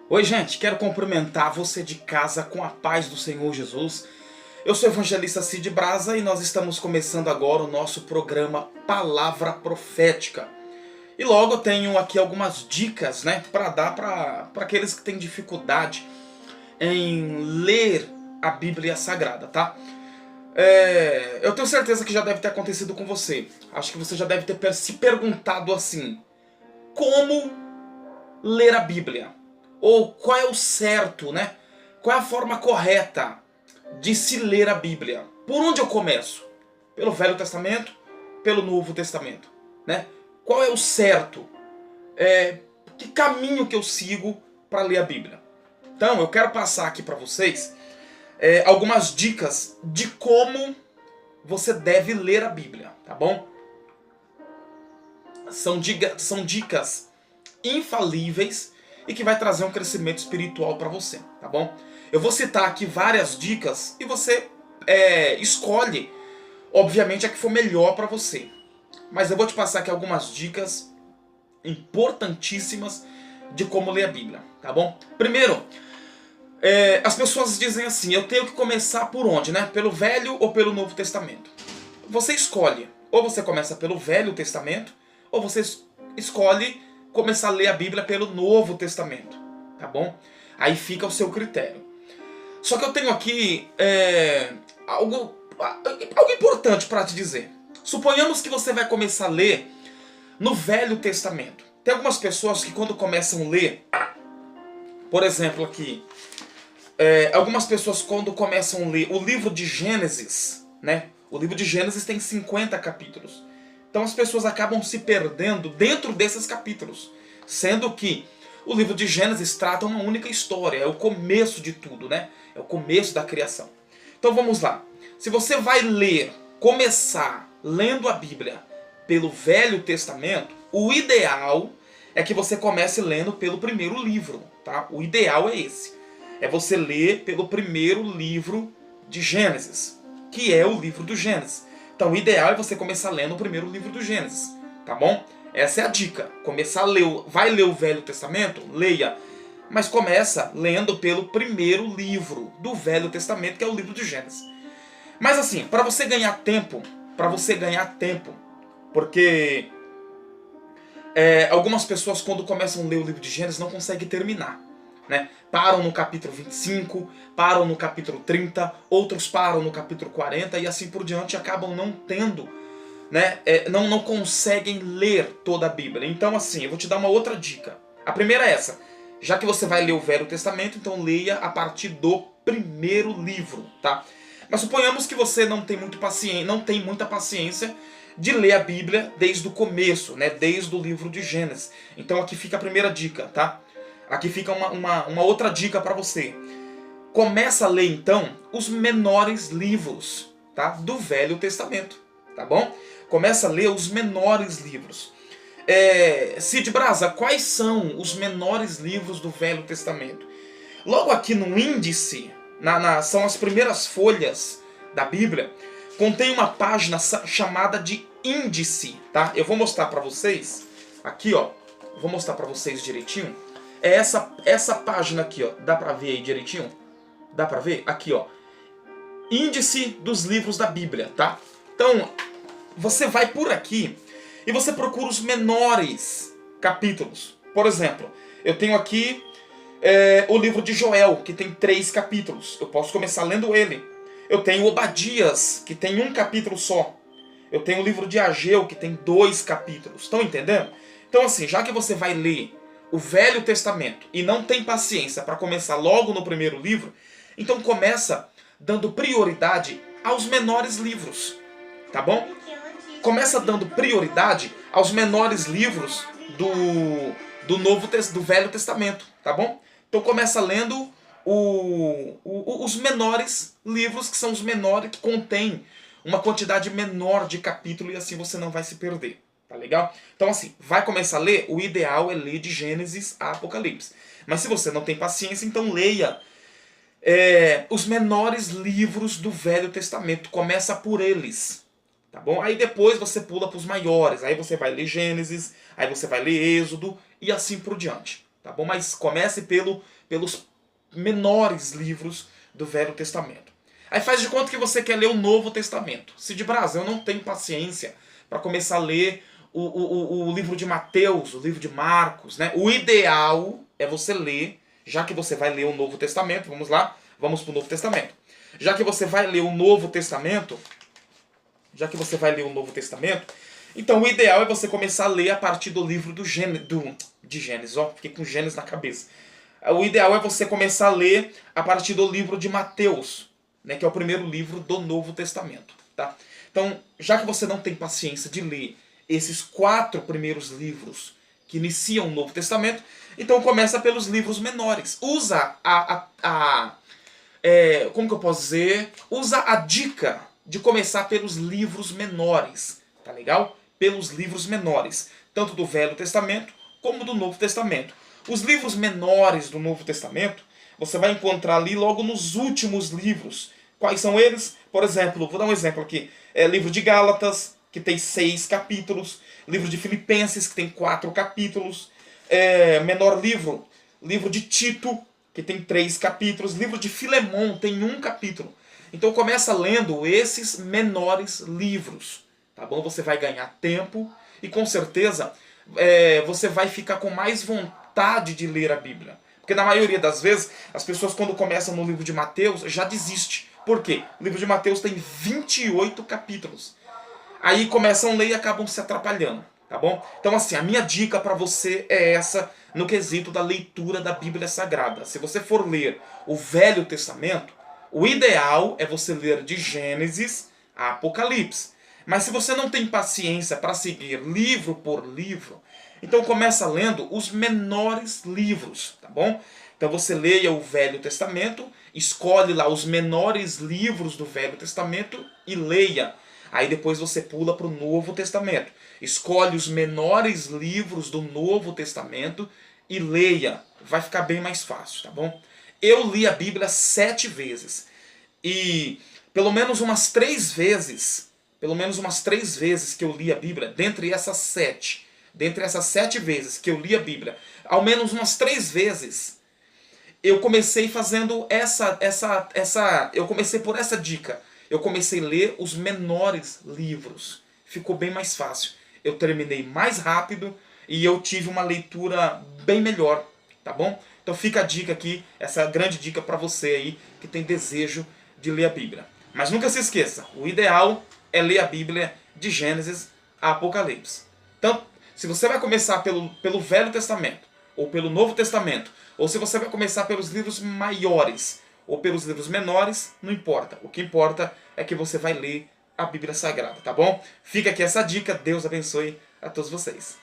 Oi gente, quero cumprimentar você de casa com a paz do Senhor Jesus. Eu sou o evangelista Cid Brasa e nós estamos começando agora o nosso programa Palavra Profética. E logo eu tenho aqui algumas dicas, para dar para aqueles que têm dificuldade em ler a Bíblia Sagrada, tá? Eu tenho certeza que já deve ter acontecido com você. Acho que você já deve ter se perguntado assim: como ler a Bíblia? Ou qual é o certo, Qual é a forma correta de se ler a Bíblia? Por onde eu começo? Pelo Velho Testamento? Pelo Novo Testamento? Qual é o certo? Que caminho que eu sigo para ler a Bíblia? Então eu quero passar aqui para vocês algumas dicas de como você deve ler a Bíblia, tá bom? São dicas infalíveis e que vai trazer um crescimento espiritual para você, tá bom? Eu vou citar aqui várias dicas e você escolhe, obviamente, a que for melhor para você. Mas eu vou te passar aqui algumas dicas importantíssimas de como ler a Bíblia, tá bom? Primeiro, as pessoas dizem assim: eu tenho que começar por onde, Pelo Velho ou pelo Novo Testamento? Você escolhe. Ou você começa pelo Velho Testamento, ou você escolhe começar a ler a Bíblia pelo Novo Testamento, tá bom? Aí fica o seu critério. Só que eu tenho aqui algo importante para te dizer. Suponhamos que você vai começar a ler no Velho Testamento. Tem algumas pessoas que quando começam a ler, por exemplo aqui, algumas pessoas quando começam a ler o livro de Gênesis, O livro de Gênesis tem 50 capítulos. Então as pessoas acabam se perdendo dentro desses capítulos. Sendo que o livro de Gênesis trata uma única história. É o começo de tudo, É o começo da criação. Então vamos lá. Se você vai começar lendo a Bíblia pelo Velho Testamento, o ideal é que você comece lendo pelo primeiro livro, tá? O ideal é esse. É você ler pelo primeiro livro de Gênesis, que é o livro do Gênesis. Então o ideal é você começar lendo o primeiro livro do Gênesis, tá bom? Essa é a dica. Começar a ler, vai ler o Velho Testamento? Leia. Mas começa lendo pelo primeiro livro do Velho Testamento, que é o livro de Gênesis. Mas assim, para você ganhar tempo, porque algumas pessoas quando começam a ler o livro de Gênesis não conseguem terminar. Param no capítulo 25, param no capítulo 30, outros param no capítulo 40 e assim por diante, acabam não tendo, não conseguem ler toda a Bíblia. Então assim, eu vou te dar uma outra dica. A primeira é essa: já que você vai ler o Velho Testamento, então leia a partir do primeiro livro, tá? Mas suponhamos que você não tem muita paciência de ler a Bíblia desde o começo, desde o livro de Gênesis. Então aqui fica a primeira dica, tá? Aqui fica uma outra dica para você. Começa a ler então os menores livros, tá? Do Velho Testamento, tá bom? Começa a ler os menores livros. Cid Brasa, quais são os menores livros do Velho Testamento? Logo aqui no índice, são as primeiras folhas da Bíblia, contém uma página chamada de índice, tá? Eu vou mostrar para vocês aqui, ó. Vou mostrar para vocês direitinho. É essa página aqui, ó. Dá pra ver aí direitinho? Dá pra ver? Aqui, ó. Índice dos livros da Bíblia, tá? Então, você vai por aqui e você procura os menores capítulos. Por exemplo, eu tenho aqui o livro de Joel, que tem 3 capítulos. Eu posso começar lendo ele. Eu tenho Obadias, que tem 1 capítulo só. Eu tenho o livro de Ageu, que tem 2 capítulos. Estão entendendo? Então assim, já que você vai ler o Velho Testamento e não tem paciência para começar logo no primeiro livro, então começa dando prioridade aos menores livros, tá bom? Começa dando prioridade aos menores livros do Velho Testamento, tá bom? Então começa lendo os menores livros, que são os menores, que contêm uma quantidade menor de capítulo, e assim você não vai se perder. Tá legal? Então assim, vai começar a ler, o ideal é ler de Gênesis a Apocalipse. Mas se você não tem paciência, então leia os menores livros do Velho Testamento. Começa por eles, tá bom? Aí depois você pula para os maiores. Aí você vai ler Gênesis, aí você vai ler Êxodo e assim por diante. tá bom? Mas comece pelos menores livros do Velho Testamento. Aí faz de conta que você quer ler o Novo Testamento. Cid Braz, eu não tenho paciência para começar a ler o livro de Mateus, o livro de Marcos, né? O ideal é você ler, já que você vai ler o Novo Testamento, vamos lá, vamos para o Novo Testamento. Já que você vai ler o Novo Testamento, então o ideal é você começar a ler a partir do livro de Gênesis, ó, fiquei com Gênesis na cabeça. O ideal é você começar a ler a partir do livro de Mateus, né, que é o primeiro livro do Novo Testamento, tá? Então, já que você não tem paciência de ler esses 4 primeiros livros que iniciam o Novo Testamento, então começa pelos livros menores. Usa como que eu posso dizer? Usa a dica de começar pelos livros menores, tá legal? Pelos livros menores, tanto do Velho Testamento como do Novo Testamento. Os livros menores do Novo Testamento, você vai encontrar ali logo nos últimos livros. Quais são eles? Por exemplo, vou dar um exemplo aqui. Livro de Gálatas, que tem 6 capítulos. Livro de Filipenses, que tem 4 capítulos. Menor livro de Tito, que tem 3 capítulos. Livro de Filemon tem 1 capítulo. Então começa lendo esses menores livros, tá bom? Você vai ganhar tempo e com certeza você vai ficar com mais vontade de ler a Bíblia. Porque na maioria das vezes, as pessoas quando começam no livro de Mateus já desistem. Por quê? O livro de Mateus tem 28 capítulos. Aí começam a ler e acabam se atrapalhando, tá bom? Então assim, a minha dica para você é essa no quesito da leitura da Bíblia Sagrada. Se você for ler o Velho Testamento, o ideal é você ler de Gênesis a Apocalipse. Mas se você não tem paciência para seguir livro por livro, então começa lendo os menores livros, tá bom? Então você leia o Velho Testamento, escolhe lá os menores livros do Velho Testamento e leia. Aí depois você pula para o Novo Testamento. Escolhe os menores livros do Novo Testamento e leia. Vai ficar bem mais fácil, tá bom? Eu li a Bíblia 7 vezes. E pelo menos umas 3 vezes que eu li a Bíblia, dentre essas 7 vezes que eu li a Bíblia, ao menos umas 3 vezes, eu comecei fazendo eu comecei por essa dica. Eu comecei a ler os menores livros. Ficou bem mais fácil. Eu terminei mais rápido e eu tive uma leitura bem melhor, tá bom? Então fica a dica aqui, essa grande dica para você aí que tem desejo de ler a Bíblia. Mas nunca se esqueça, o ideal é ler a Bíblia de Gênesis a Apocalipse. Então, se você vai começar pelo Velho Testamento, ou pelo Novo Testamento, ou se você vai começar pelos livros maiores, ou pelos livros menores, não importa. O que importa é que você vai ler a Bíblia Sagrada, tá bom? Fica aqui essa dica, Deus abençoe a todos vocês.